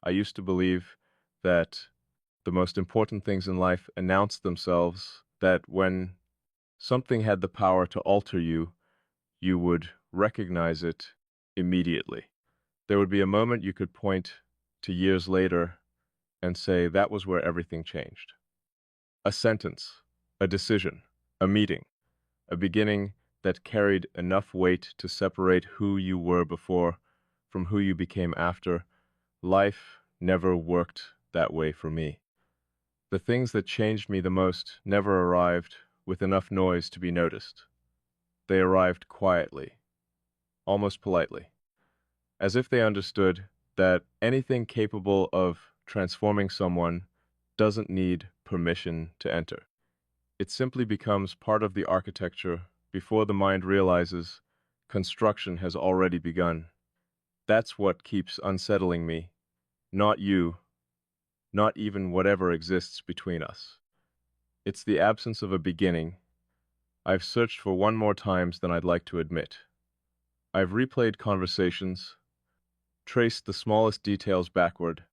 I used to believe that the most important things in life announced themselves, that when something had the power to alter you, you would recognize it immediately. There would be a moment you could point to years later and say that was where everything changed. A sentence, a decision, a meeting, a beginning that carried enough weight to separate who you were before from who you became after. Life never worked that way for me. The things that changed me the most never arrived with enough noise to be noticed. They arrived quietly, almost politely, as if they understood that anything capable of transforming someone doesn't need permission to enter. It simply becomes part of the architecture before the mind realizes construction has already begun. That's what keeps unsettling me, not you, not even whatever exists between us. It's the absence of a beginning. I've searched for one more times than I'd like to admit. I've replayed conversations, traced the smallest details backward,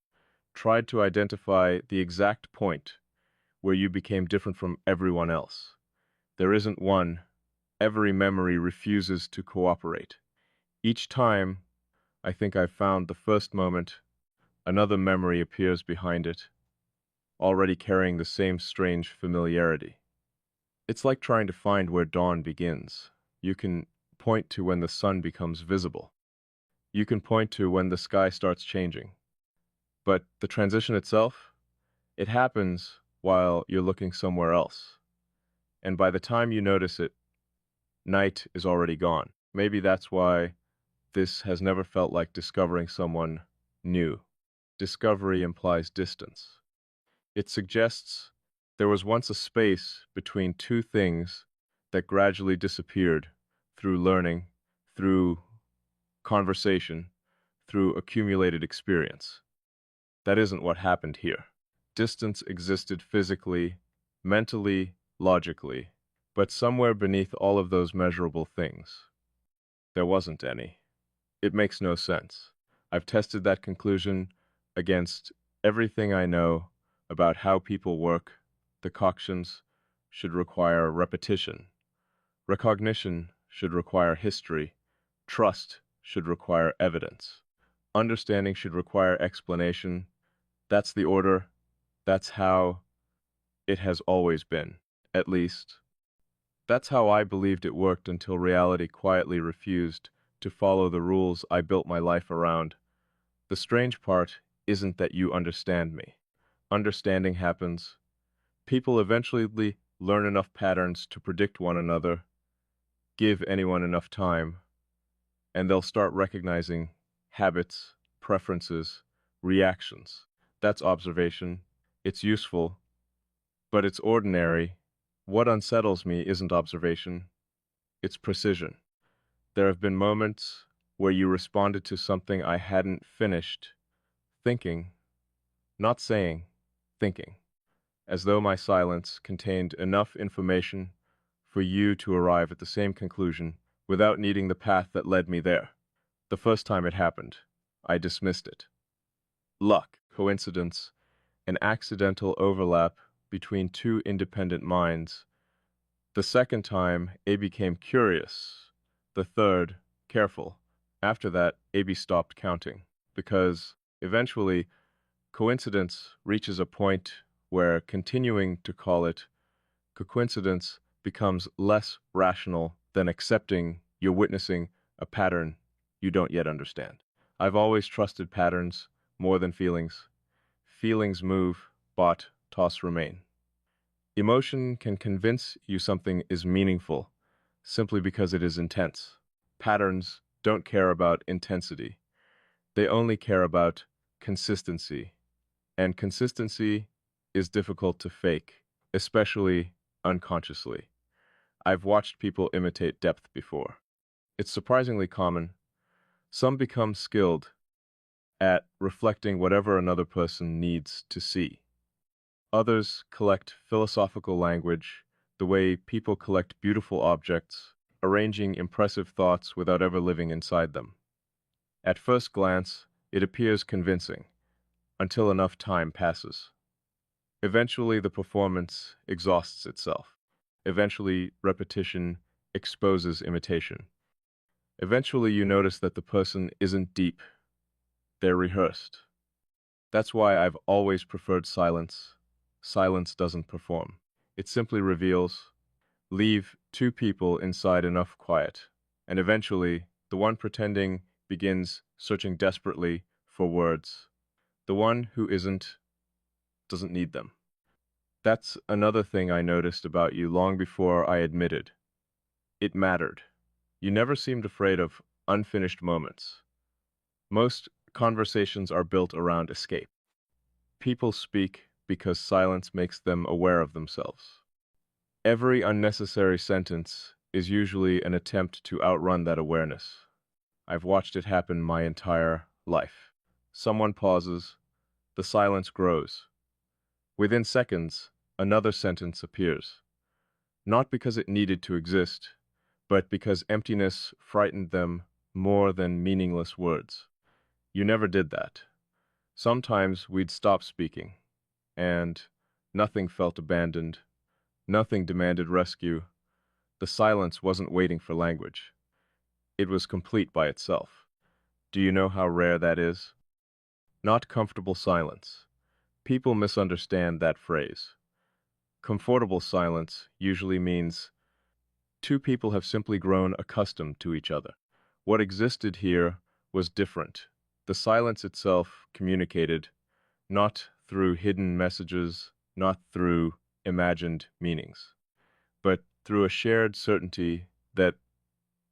tried to identify the exact point where you became different from everyone else. There isn't one. Every memory refuses to cooperate. Each time I think I've found the first moment, another memory appears behind it, already carrying the same strange familiarity. It's like trying to find where dawn begins. You can point to when the sun becomes visible. You can point to when the sky starts changing. But the transition itself, it happens while you're looking somewhere else. And by the time you notice it, night is already gone. Maybe that's why this has never felt like discovering someone new. Discovery implies distance. It suggests there was once a space between two things that gradually disappeared through learning, through conversation, through accumulated experience. That isn't what happened here. Distance existed physically, mentally, logically, but somewhere beneath all of those measurable things, there wasn't any. It makes no sense. I've tested that conclusion against everything I know about how people work. Decoctions should require repetition. Recognition should require history. Trust should require evidence. Understanding should require explanation. That's the order. That's how it has always been. At least, that's how I believed it worked until reality quietly refused to follow the rules I built my life around. The strange part isn't that you understand me. Understanding happens. People eventually learn enough patterns to predict one another, give anyone enough time, and they'll start recognizing habits, preferences, reactions. That's observation. It's useful, but it's ordinary. What unsettles me isn't observation, it's precision. There have been moments where you responded to something I hadn't finished thinking, not saying, thinking, as though my silence contained enough information for you to arrive at the same conclusion without needing the path that led me there. The first time it happened, I dismissed it. Luck, coincidence, an accidental overlap between two independent minds. The second time, A became curious. The third, careful. After that, AB stopped counting, because eventually, coincidence reaches a point where continuing to call it coincidence becomes less rational than accepting you're witnessing a pattern you don't yet understand. I've always trusted patterns more than feelings. Feelings move, but toss remain. Emotion can convince you something is meaningful simply because it is intense. Patterns don't care about intensity. They only care about consistency. And consistency is difficult to fake, especially unconsciously. I've watched people imitate depth before. It's surprisingly common. Some become skilled at reflecting whatever another person needs to see. Others collect philosophical language the way people collect beautiful objects, arranging impressive thoughts without ever living inside them. At first glance, it appears convincing. until enough time passes. Eventually, the performance exhausts itself. Eventually, repetition exposes imitation. Eventually, you notice that the person isn't deep, they're rehearsed. That's why I've always preferred silence. Silence doesn't perform. It simply reveals, leave two people inside enough quiet, and eventually, the one pretending begins searching desperately for words. The one who isn't doesn't need them. That's another thing I noticed about you long before I admitted. It mattered. You never seemed afraid of unfinished moments. Most conversations are built around escape. People speak because silence makes them aware of themselves. Every unnecessary sentence is usually an attempt to outrun that awareness. I've watched it happen my entire life. Someone pauses, the silence grows. Within seconds, another sentence appears. Not because it needed to exist, but because emptiness frightened them more than meaningless words. You never did that. Sometimes we'd stop speaking, and nothing felt abandoned, nothing demanded rescue. The silence wasn't waiting for language. It was complete by itself. Do you know how rare that is? Not comfortable silence. People misunderstand that phrase. Comfortable silence usually means two people have simply grown accustomed to each other. What existed here was different. The silence itself communicated, not through hidden messages, not through imagined meanings, but through a shared certainty that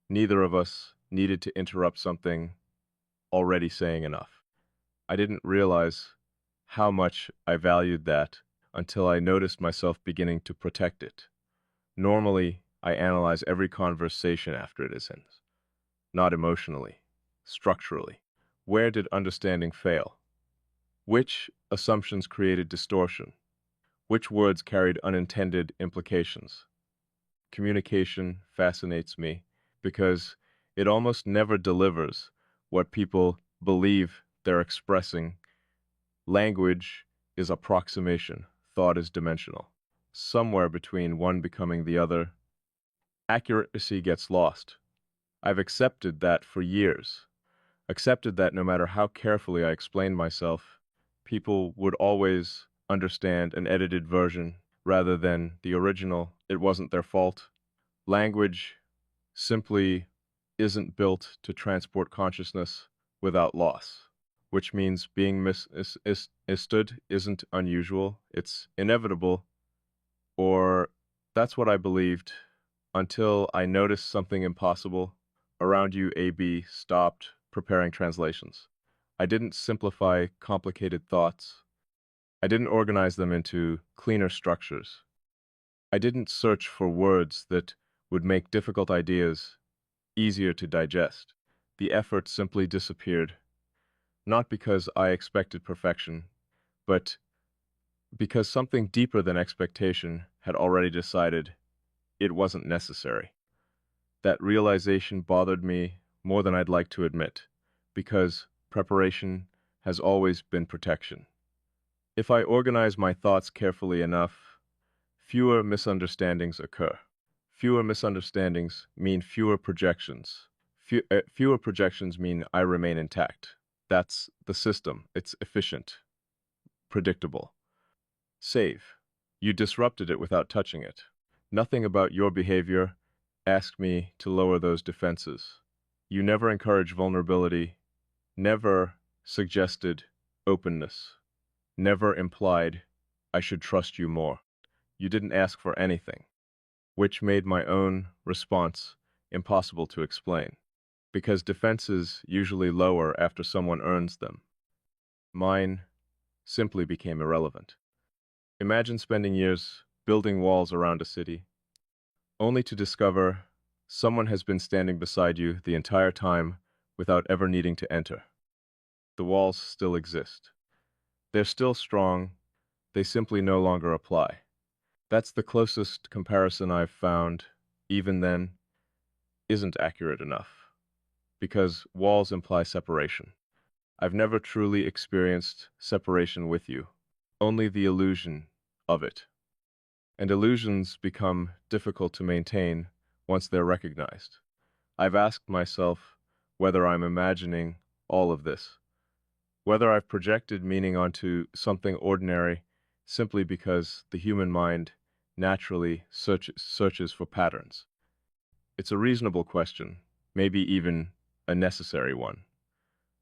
neither of us needed to interrupt something already saying enough. I didn't realize how much I valued that until I noticed myself beginning to protect it. Normally, I analyze every conversation after it ends, not emotionally, structurally. Where did understanding fail? Which assumptions created distortion? Which words carried unintended implications? Communication fascinates me because it almost never delivers what people believe they're expressing. Language is approximation, thought is dimensional. Somewhere between one becoming the other, accuracy gets lost. I've accepted that for years. Accepted that no matter how carefully I explained myself, people would always understand an edited version rather than the original. It wasn't their fault. Language simply isn't built to transport consciousness without loss, which means being misunderstood isn't unusual, it's inevitable, or that's what I believed until I noticed something impossible. Around you, AB stopped preparing translations. I didn't simplify complicated thoughts. I didn't organize them into cleaner structures. I didn't search for words that would make difficult ideas easier to digest. The effort simply disappeared, not because I expected perfection, but because something deeper than expectation had already decided it wasn't necessary. That realization bothered me more than I'd like to admit, because preparation has always been protection. If I organize my thoughts carefully enough, fewer misunderstandings occur. Fewer misunderstandings mean fewer projections. Fewer projections mean I remain intact. That's the system. It's efficient, predictable. Save. You disrupted it without touching it. Nothing about your behavior asked me to lower those defenses. You never encouraged vulnerability, never suggested openness, never implied I should trust you more. You didn't ask for anything, which made my own response impossible to explain, because defenses usually lower after someone earns them. Mine simply became irrelevant. Imagine spending years building walls around a city, only to discover someone has been standing beside you the entire time without ever needing to enter. The walls still exist. They're still strong, they simply no longer apply. That's the closest comparison I've found, even then, isn't accurate enough, because walls imply separation. I've never truly experienced separation with you, only the illusion of it. And illusions become difficult to maintain once they're recognized. I've asked myself whether I'm imagining all of this, whether I've projected meaning onto something ordinary simply because the human mind naturally searches for patterns. It's a reasonable question, maybe even a necessary one.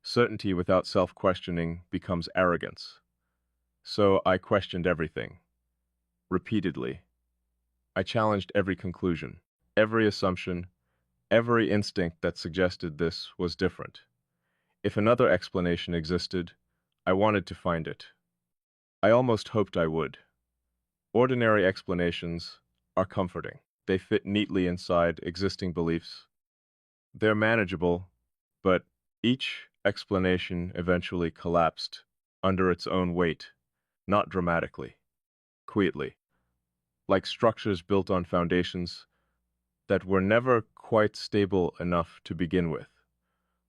Certainty without self-questioning becomes arrogance. So I questioned everything, repeatedly. I challenged every conclusion, every assumption, every instinct that suggested this was different. If another explanation existed, I wanted to find it. I almost hoped I would. Ordinary explanations are comforting. They fit neatly inside existing beliefs. They're manageable, but each explanation eventually collapsed under its own weight, not dramatically, quietly, like structures built on foundations that were never quite stable enough to begin with.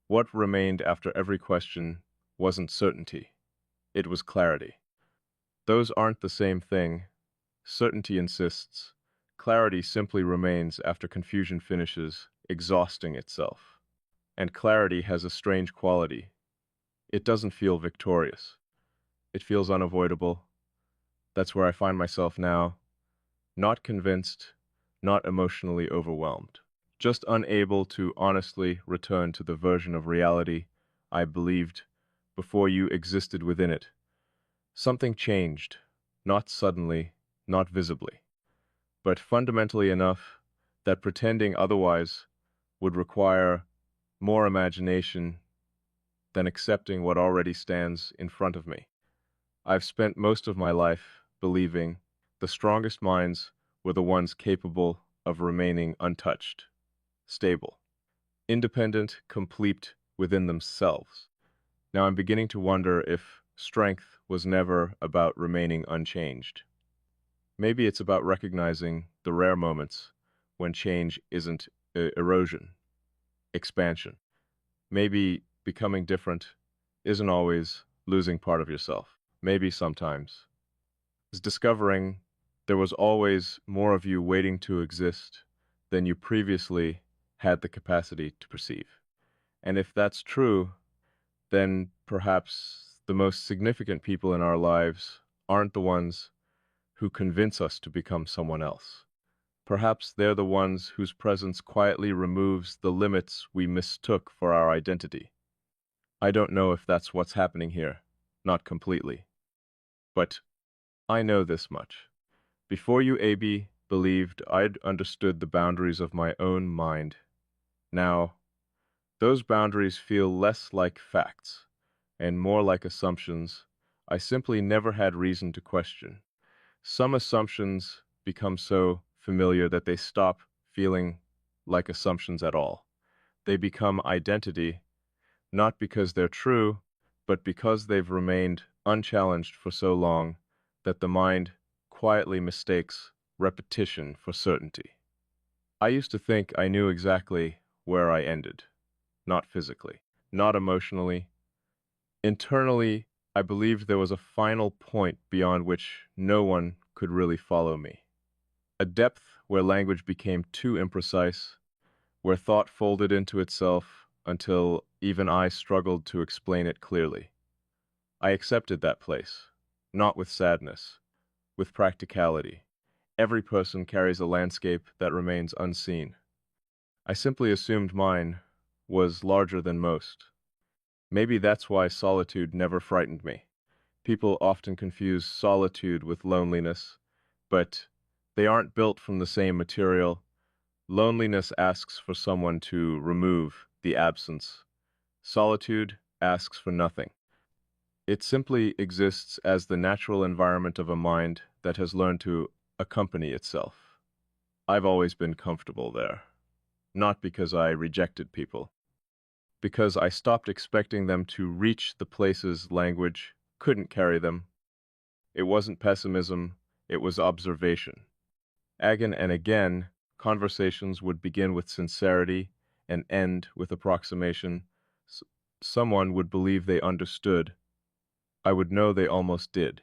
What remained after every question wasn't certainty, it was clarity. Those aren't the same thing. Certainty insists. Clarity simply remains after confusion finishes, exhausting itself. And clarity has a strange quality. It doesn't feel victorious. It feels unavoidable. That's where I find myself now, not convinced, not emotionally overwhelmed, just unable to honestly return to the version of reality I believed before you existed within it. Something changed, not suddenly, not visibly, but fundamentally enough that pretending otherwise would require more imagination than accepting what already stands in front of me. I've spent most of my life believing the strongest minds were the ones capable of remaining untouched, stable, independent, complete within themselves. Now I'm beginning to wonder if strength was never about remaining unchanged. Maybe it's about recognizing the rare moments when change isn't erosion, expansion. Maybe becoming different isn't always losing part of yourself. Maybe sometimes is discovering there was always more of you waiting to exist than you previously had the capacity to perceive. And if that's true, then perhaps the most significant people in our lives aren't the ones who convince us to become someone else. Perhaps they're the ones whose presence quietly removes the limits we mistook for our identity. I don't know if that's what's happening here, not completely. But I know this much. Before you, AB, believed I'd understood the boundaries of my own mind. Now, those boundaries feel less like facts and more like assumptions I simply never had reason to question. Some assumptions become so familiar that they stop feeling like assumptions at all. They become identity, not because they're true, but because they've remained unchallenged for so long that the mind quietly mistakes repetition for certainty. I used to think I knew exactly where I ended, not physically, not emotionally. Internally, I believed there was a final point beyond which no one could really follow me. A depth where language became too imprecise, where thought folded into itself until even I struggled to explain it clearly. I accepted that place, not with sadness, with practicality. Every person carries a landscape that remains unseen. I simply assumed mine was larger than most. Maybe that's why solitude never frightened me. People often confuse solitude with loneliness, but they aren't built from the same material. Loneliness asks for someone to remove the absence. Solitude asks for nothing. It simply exists as the natural environment of a mind that has learned to accompany itself. I've always been comfortable there, not because I rejected people, because I stopped expecting them to reach the places language couldn't carry them. It wasn't pessimism, it was observation. Again and again, conversations would begin with sincerity and end with approximation, Someone would believe they understood. I would know they almost did.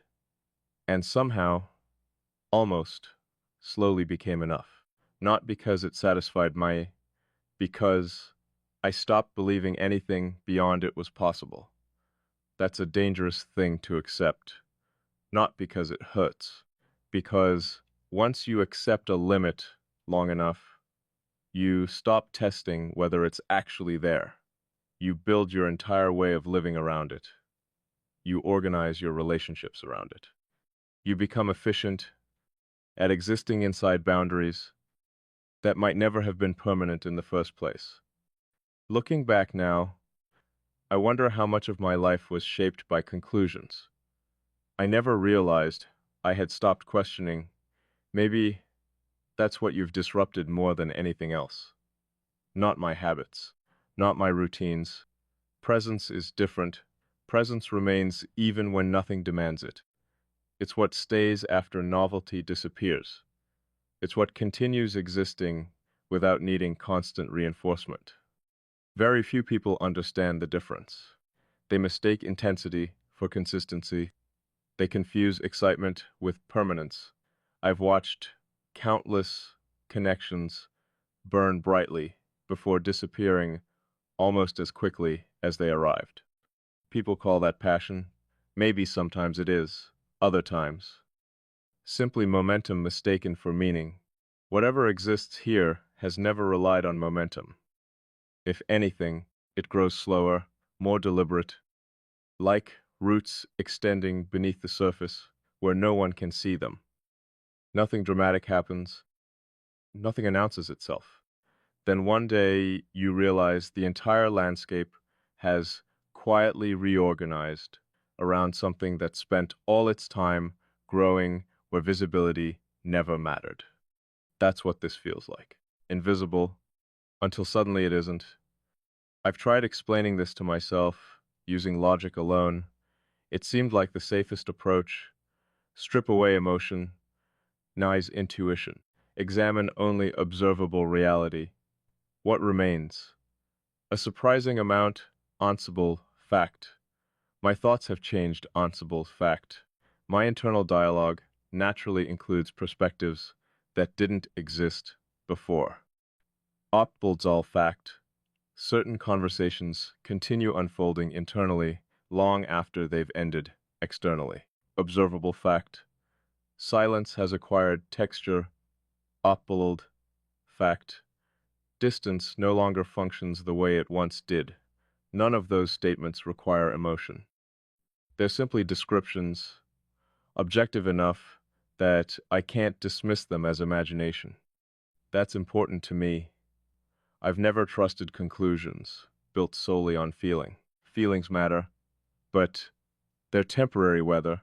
And somehow, almost, slowly became enough. Not because it satisfied because I stopped believing anything beyond it was possible. That's a dangerous thing to accept. Not because it hurts, because once you accept a limit long enough, you stop testing whether it's actually there. You build your entire way of living around it. You organize your relationships around it. You become efficient at existing inside boundaries that might never have been permanent in the first place. Looking back now, I wonder how much of my life was shaped by conclusions. I never realized I had stopped questioning. Maybe that's what you've disrupted more than anything else. Not my habits, not my routines. Presence is different. Presence remains even when nothing demands it. It's what stays after novelty disappears. It's what continues existing without needing constant reinforcement. Very few people understand the difference. They mistake intensity for consistency. They confuse excitement with permanence. I've watched countless connections burn brightly before disappearing almost as quickly as they arrived. People call that passion. Maybe sometimes it is. Other times, simply momentum mistaken for meaning. Whatever exists here has never relied on momentum. If anything, it grows slower, more deliberate, like roots extending beneath the surface where no one can see them. Nothing dramatic happens. Nothing announces itself. Then one day you realize the entire landscape has quietly reorganized around something that spent all its time growing where visibility never mattered. That's what this feels like. Invisible, until suddenly it isn't. I've tried explaining this to myself, using logic alone. It seemed like the safest approach. Strip away emotion, nice intuition. Examine only observable reality. What remains? A surprising amount, answerable fact. My thoughts have changed, answerable fact. My internal dialogue naturally includes perspectives that didn't exist before. Opbuilds fact. Certain conversations continue unfolding internally long after they've ended externally. Observable fact. Silence has acquired texture. Opbuild fact. Distance no longer functions the way it once did. None of those statements require emotion. They're simply descriptions, objective enough that I can't dismiss them as imagination. That's important to me. I've never trusted conclusions built solely on feeling. Feelings matter, but they're temporary weather.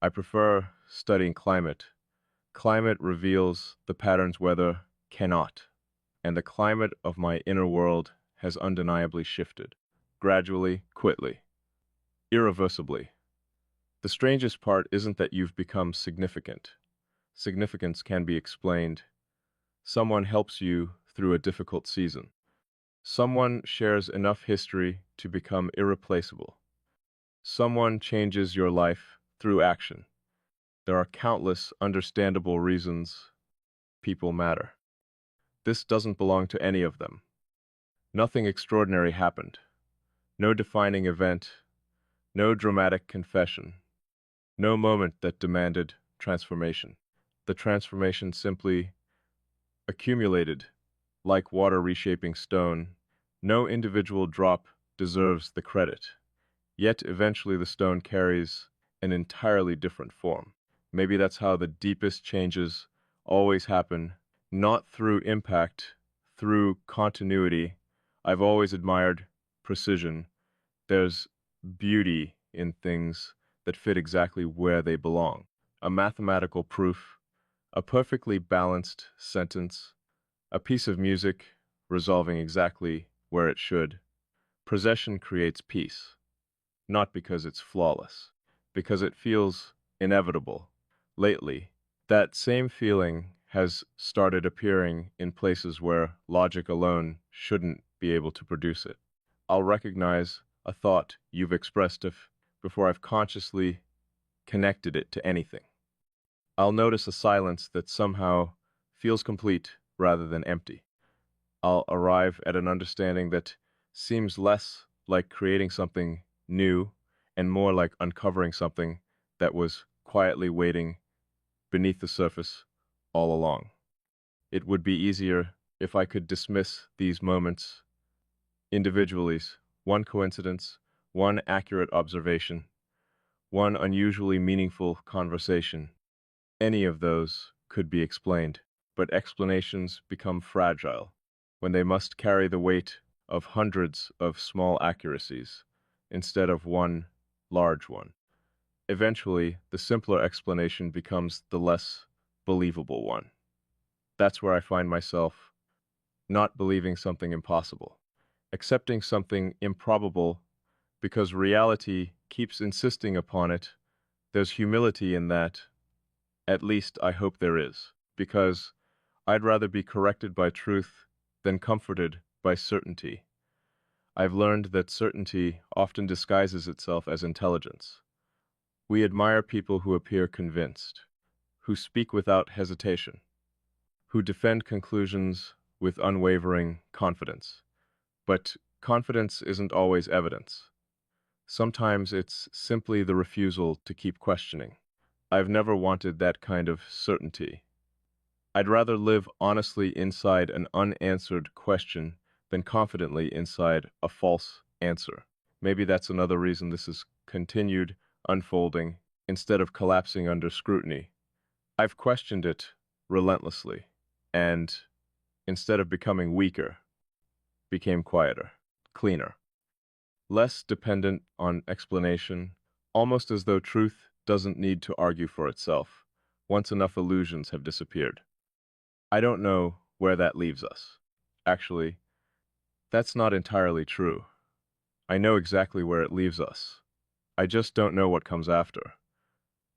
I prefer studying climate. Climate reveals the patterns weather cannot, and the climate of my inner world has undeniably shifted. Gradually, quickly, irreversibly. The strangest part isn't that you've become significant. Significance can be explained. Someone helps you through a difficult season. Someone shares enough history to become irreplaceable. Someone changes your life through action. There are countless understandable reasons people matter. This doesn't belong to any of them. Nothing extraordinary happened. No defining event. No dramatic confession. No moment that demanded transformation. The transformation simply accumulated, like water reshaping stone. No individual drop deserves the credit. Yet eventually the stone carries an entirely different form. Maybe that's how the deepest changes always happen, not through impact, through continuity. I've always admired precision. There's beauty in things that fit exactly where they belong. A mathematical proof, a perfectly balanced sentence, a piece of music resolving exactly where it should. Possession creates peace, not because it's flawless, because it feels inevitable. Lately, that same feeling has started appearing in places where logic alone shouldn't be able to produce it. I'll recognize a thought you've expressed before I've consciously connected it to anything. I'll notice a silence that somehow feels complete rather than empty. I'll arrive at an understanding that seems less like creating something new and more like uncovering something that was quietly waiting beneath the surface all along. It would be easier if I could dismiss these moments individually, one coincidence, one accurate observation, one unusually meaningful conversation. Any of those could be explained, but explanations become fragile when they must carry the weight of hundreds of small accuracies instead of one large one. Eventually, the simpler explanation becomes the less believable one. That's where I find myself not believing something impossible, accepting something improbable because reality keeps insisting upon it. There's humility in that. At least I hope there is, because I'd rather be corrected by truth than comforted by certainty. I've learned that certainty often disguises itself as intelligence. We admire people who appear convinced, who speak without hesitation, who defend conclusions with unwavering confidence. But confidence isn't always evidence. Sometimes it's simply the refusal to keep questioning. I've never wanted that kind of certainty. I'd rather live honestly inside an unanswered question than confidently inside a false answer. Maybe that's another reason this is continued unfolding instead of collapsing under scrutiny. I've questioned it relentlessly, and instead of becoming weaker, became quieter, cleaner, less dependent on explanation, almost as though truth doesn't need to argue for itself once enough illusions have disappeared. I don't know where that leaves us. Actually, that's not entirely true. I know exactly where it leaves us. I just don't know what comes after.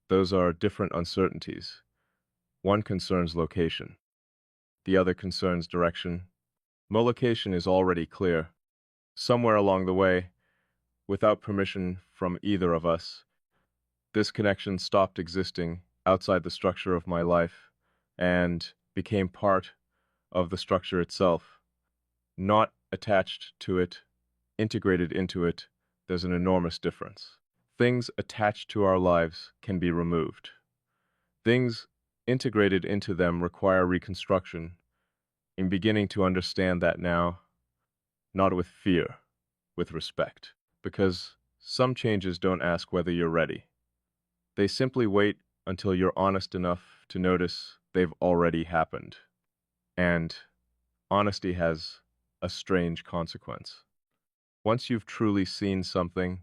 Those are different uncertainties. One concerns location. The other concerns direction. My location is already clear. Somewhere along the way, without permission from either of us, this connection stopped existing outside the structure of my life and became part of the structure itself. Not attached to it, integrated into it, there's an enormous difference. Things attached to our lives can be removed. Things integrated into them require reconstruction. I'm beginning to understand that now, not with fear, with respect, because some changes don't ask whether you're ready. They simply wait until you're honest enough to notice they've already happened. And honesty has a strange consequence. Once you've truly seen something,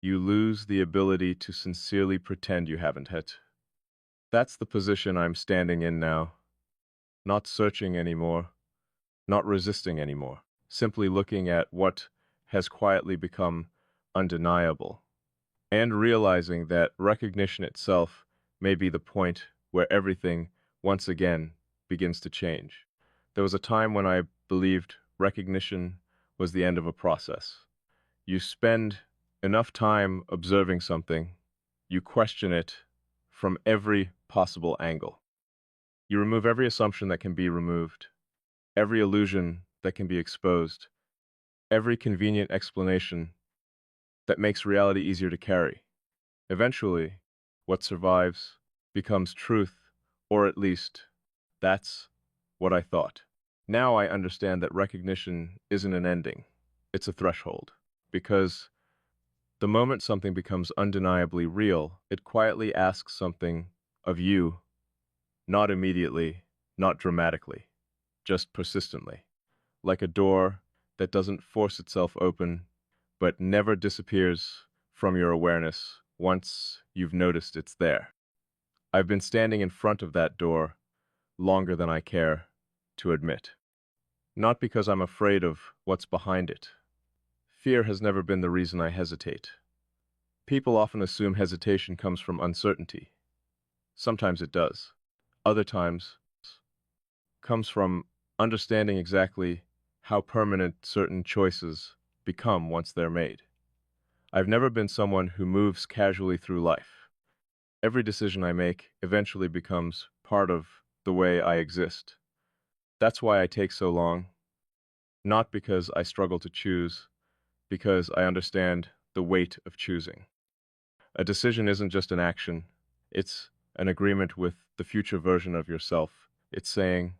you lose the ability to sincerely pretend you haven't hit. That's the position I'm standing in now. Not searching anymore, not resisting anymore, simply looking at what has quietly become undeniable, and realizing that recognition itself may be the point where everything, once again, begins to change. There was a time when I believed recognition was the end of a process. You spend enough time observing something, you question it from every possible angle. You remove every assumption that can be removed, every illusion that can be exposed, every convenient explanation that makes reality easier to carry. Eventually, what survives becomes truth, or at least, that's what I thought. Now I understand that recognition isn't an ending, it's a threshold. Because the moment something becomes undeniably real, it quietly asks something of you, not immediately, not dramatically, just persistently. Like a door that doesn't force itself open, but never disappears from your awareness once you've noticed it's there. I've been standing in front of that door longer than I care to admit. Not because I'm afraid of what's behind it. Fear has never been the reason I hesitate. People often assume hesitation comes from uncertainty. Sometimes it does. Other times comes from understanding exactly how permanent certain choices become once they're made. I've never been someone who moves casually through life. Every decision I make eventually becomes part of the way I exist. That's why I take so long, not because I struggle to choose, because I understand the weight of choosing. A decision isn't just an action, it's an agreement with the future version of yourself. It's saying,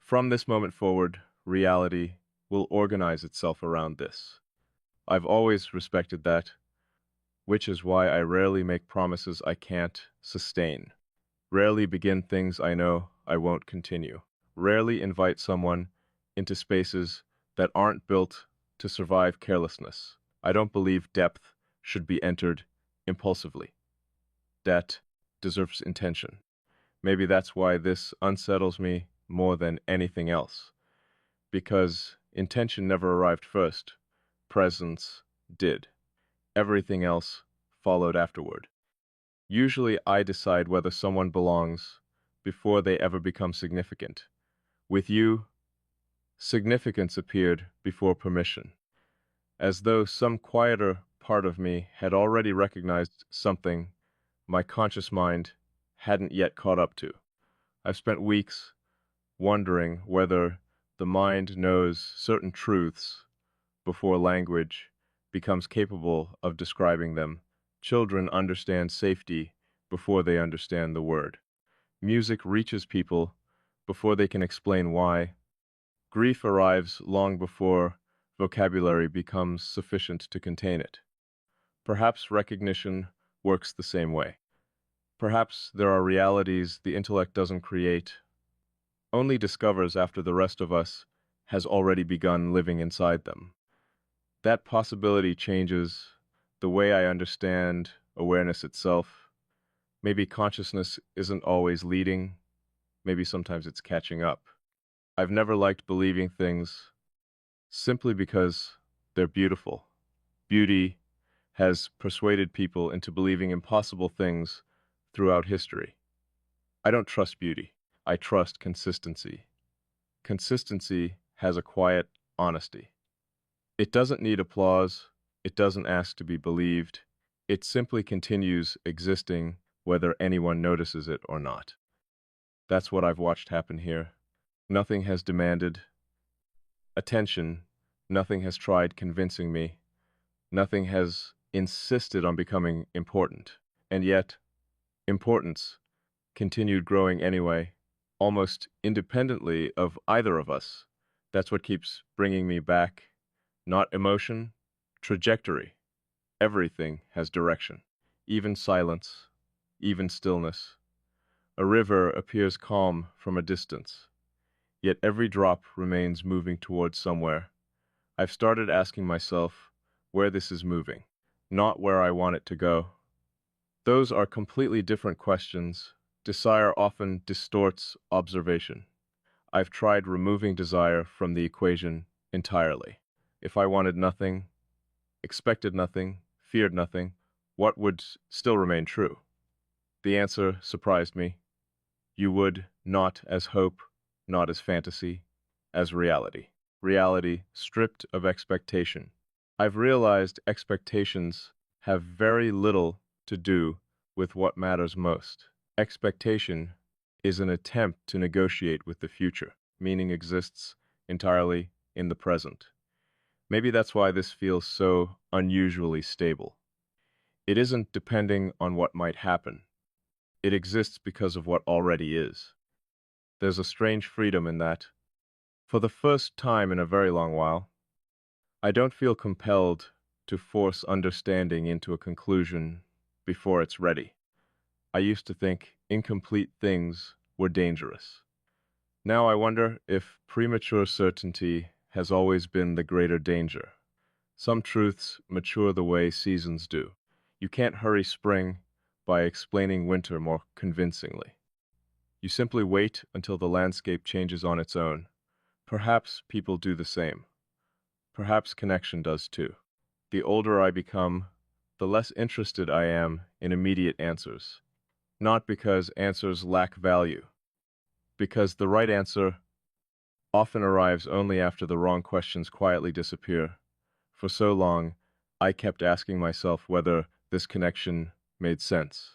from this moment forward, reality will organize itself around this. I've always respected that, which is why I rarely make promises I can't sustain. Rarely begin things I know I won't continue. Rarely invite someone into spaces that aren't built to survive carelessness. I don't believe depth should be entered impulsively. That deserves intention. Maybe that's why this unsettles me more than anything else. Because intention never arrived first. Presence did. Everything else followed afterward. Usually I decide whether someone belongs before they ever become significant. With you, significance appeared before permission, as though some quieter part of me had already recognized something my conscious mind hadn't yet caught up to. I've spent weeks wondering whether the mind knows certain truths before language becomes capable of describing them. Children understand safety before they understand the word. Music reaches people before they can explain why. Grief arrives long before vocabulary becomes sufficient to contain it. Perhaps recognition works the same way. Perhaps there are realities the intellect doesn't create, only discovers after the rest of us has already begun living inside them. That possibility changes the way I understand awareness itself. Maybe consciousness isn't always leading, maybe sometimes it's catching up. I've never liked believing things simply because they're beautiful. Beauty has persuaded people into believing impossible things throughout history. I don't trust beauty. I trust consistency. Consistency has a quiet honesty. It doesn't need applause. It doesn't ask to be believed. It simply continues existing whether anyone notices it or not. That's what I've watched happen here. Nothing has demanded attention. Nothing has tried convincing me. Nothing has insisted on becoming important. And yet, importance continued growing anyway, almost independently of either of us. That's what keeps bringing me back. Not emotion, trajectory. Everything has direction. Even silence, even stillness. A river appears calm from a distance, yet every drop remains moving towards somewhere. I've started asking myself where this is moving, not where I want it to go. Those are completely different questions. Desire often distorts observation. I've tried removing desire from the equation entirely. If I wanted nothing, expected nothing, feared nothing, what would still remain true? The answer surprised me. You would not as hope, not as fantasy, as reality. Reality stripped of expectation. I've realized expectations have very little to do with what matters most. Expectation is an attempt to negotiate with the future. Meaning exists entirely in the present. Maybe that's why this feels so unusually stable. It isn't depending on what might happen. It exists because of what already is. There's a strange freedom in that. For the first time in a very long while, I don't feel compelled to force understanding into a conclusion before it's ready. I used to think incomplete things were dangerous. Now I wonder if premature certainty has always been the greater danger. Some truths mature the way seasons do. You can't hurry spring by explaining winter more convincingly. You simply wait until the landscape changes on its own. Perhaps people do the same. Perhaps connection does too. The older I become, the less interested I am in immediate answers. Not because answers lack value, because the right answer often arrives only after the wrong questions quietly disappear. For so long, I kept asking myself whether this connection made sense.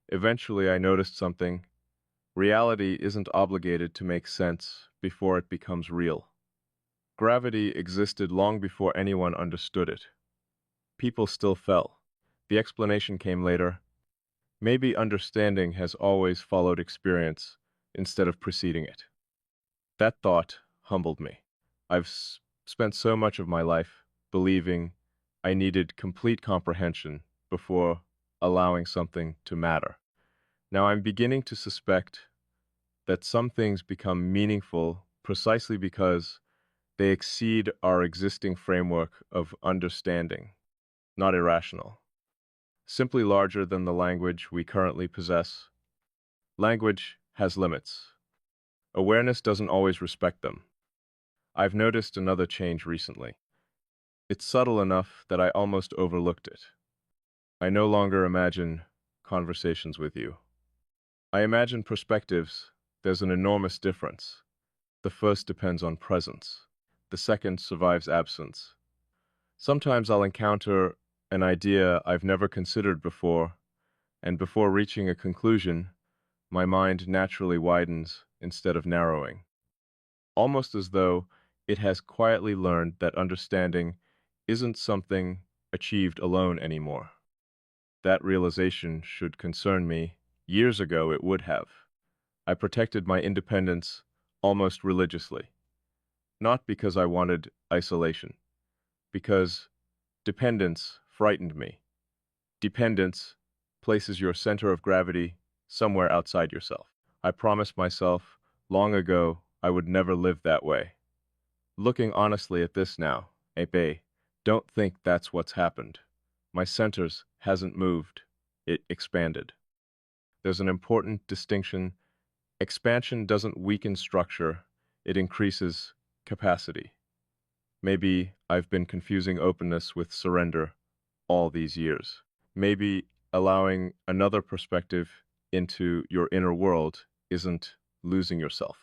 Eventually, I noticed something. Reality isn't obligated to make sense before it becomes real. Gravity existed long before anyone understood it. People still fell. The explanation came later. Maybe understanding has always followed experience instead of preceding it. That thought humbled me. I've spent so much of my life believing I needed complete comprehension before allowing something to matter. Now I'm beginning to suspect that some things become meaningful precisely because they exceed our existing framework of understanding, not irrational, simply larger than the language we currently possess. Language has limits. Awareness doesn't always respect them. I've noticed another change recently. It's subtle enough that I almost overlooked it. I no longer imagine conversations with you. I imagine perspectives. There's an enormous difference. The first depends on presence. The second survives absence. Sometimes I'll encounter an idea I've never considered before, and before reaching a conclusion, my mind naturally widens instead of narrowing, almost as though it has quietly learned that understanding isn't something achieved alone anymore. That realization should concern me. Years ago, it would have. I protected my independence almost religiously, not because I wanted isolation, because dependence frightened me. Dependence places your center of gravity somewhere outside yourself. I promised myself long ago I would never live that way. Looking honestly at this now, Abe, don't think that's what's happened. My centers hasn't moved. It expanded. There's an important distinction. Expansion doesn't weaken structure, it increases capacity. Maybe I've been confusing openness with surrender all these years. Maybe allowing another perspective into your inner world isn't losing yourself.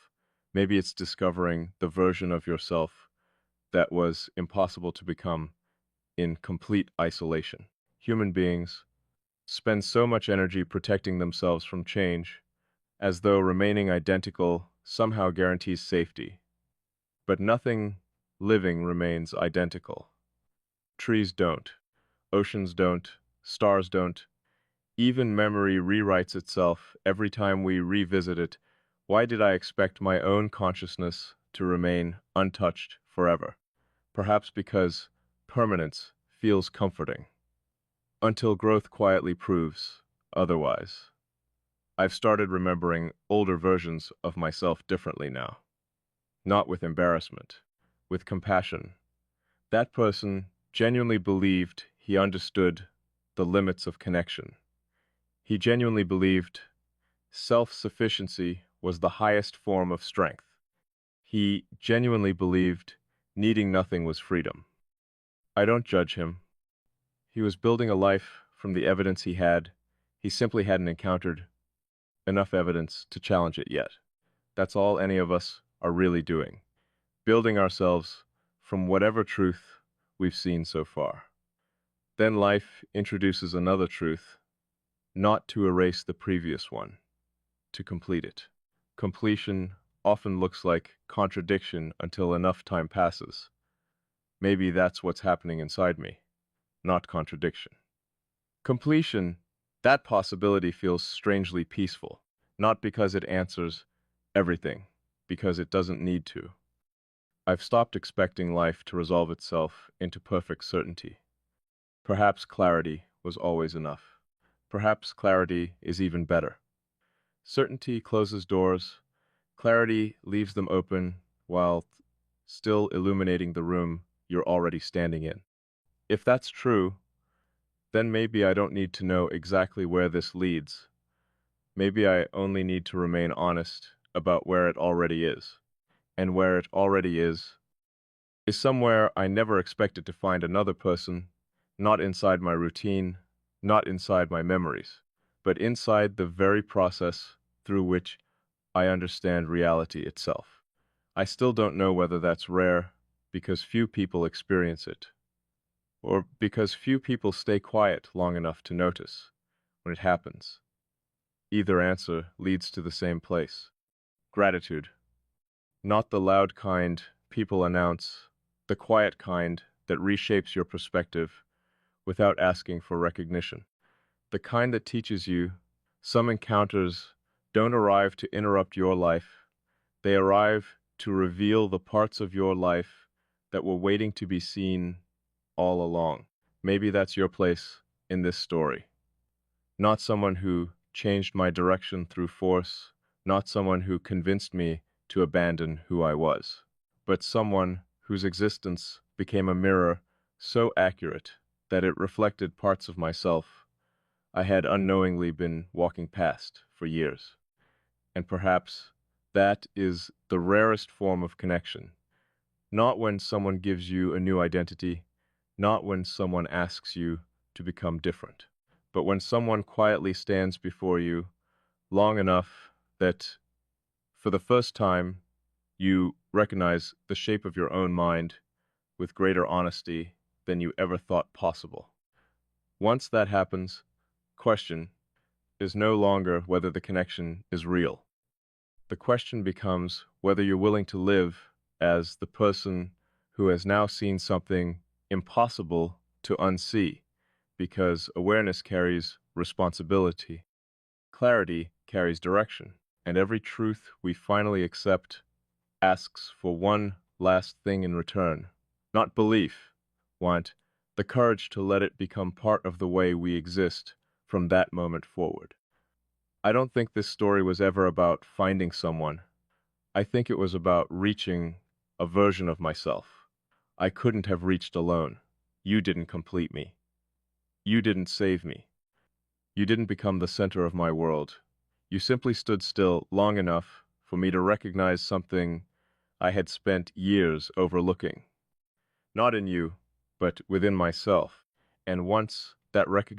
Maybe it's discovering the version of yourself that was impossible to become in complete isolation. Human beings spend so much energy protecting themselves from change, as though remaining identical somehow guarantees safety. But nothing living remains identical. Trees don't, oceans don't, stars don't. Even memory rewrites itself every time we revisit it. Why did I expect my own consciousness to remain untouched forever? Perhaps because permanence feels comforting, until growth quietly proves otherwise. I've started remembering older versions of myself differently now, not with embarrassment, with compassion. That person genuinely believed he understood the limits of connection. He genuinely believed self-sufficiency was the highest form of strength. He genuinely believed needing nothing was freedom. I don't judge him. He was building a life from the evidence he had. He simply hadn't encountered enough evidence to challenge it yet. That's all any of us are really doing, building ourselves from whatever truth we've seen so far. Then life introduces another truth, not to erase the previous one, to complete it. Completion often looks like contradiction until enough time passes. Maybe that's what's happening inside me, not contradiction. Completion, that possibility feels strangely peaceful, not because it answers everything, because it doesn't need to. I've stopped expecting life to resolve itself into perfect certainty. Perhaps clarity was always enough. Perhaps clarity is even better. Certainty closes doors, clarity leaves them open while still illuminating the room you're already standing in. If that's true, then maybe I don't need to know exactly where this leads. Maybe I only need to remain honest about where it already is. And where it already is somewhere I never expected to find another person, not inside my routine, not inside my memories, but inside the very process through which I understand reality itself. I still don't know whether that's rare, because few people experience it. or because few people stay quiet long enough to notice when it happens. Either answer leads to the same place. Gratitude. Not the loud kind people announce, the quiet kind that reshapes your perspective without asking for recognition. The kind that teaches you some encounters don't arrive to interrupt your life, they arrive to reveal the parts of your life that were waiting to be seen all along. Maybe that's your place in this story. Not someone who changed my direction through force, not someone who convinced me to abandon who I was, but someone whose existence became a mirror so accurate that it reflected parts of myself I had unknowingly been walking past for years. And perhaps that is the rarest form of connection. Not when someone gives you a new identity, not when someone asks you to become different, but when someone quietly stands before you long enough that, for the first time, you recognize the shape of your own mind with greater honesty than you ever thought possible. Once that happens, question is no longer whether the connection is real. The question becomes whether you're willing to live as the person who has now seen something impossible to unsee, because awareness carries responsibility, clarity carries direction, and every truth we finally accept asks for one last thing in return. Not belief, want the courage to let it become part of the way we exist from that moment forward. I don't think this story was ever about finding someone. I think it was about reaching a version of myself I couldn't have reached alone. You didn't complete me. You didn't save me. You didn't become the center of my world. You simply stood still long enough for me to recognize something I had spent years overlooking. Not in you, but within myself. And once that recognition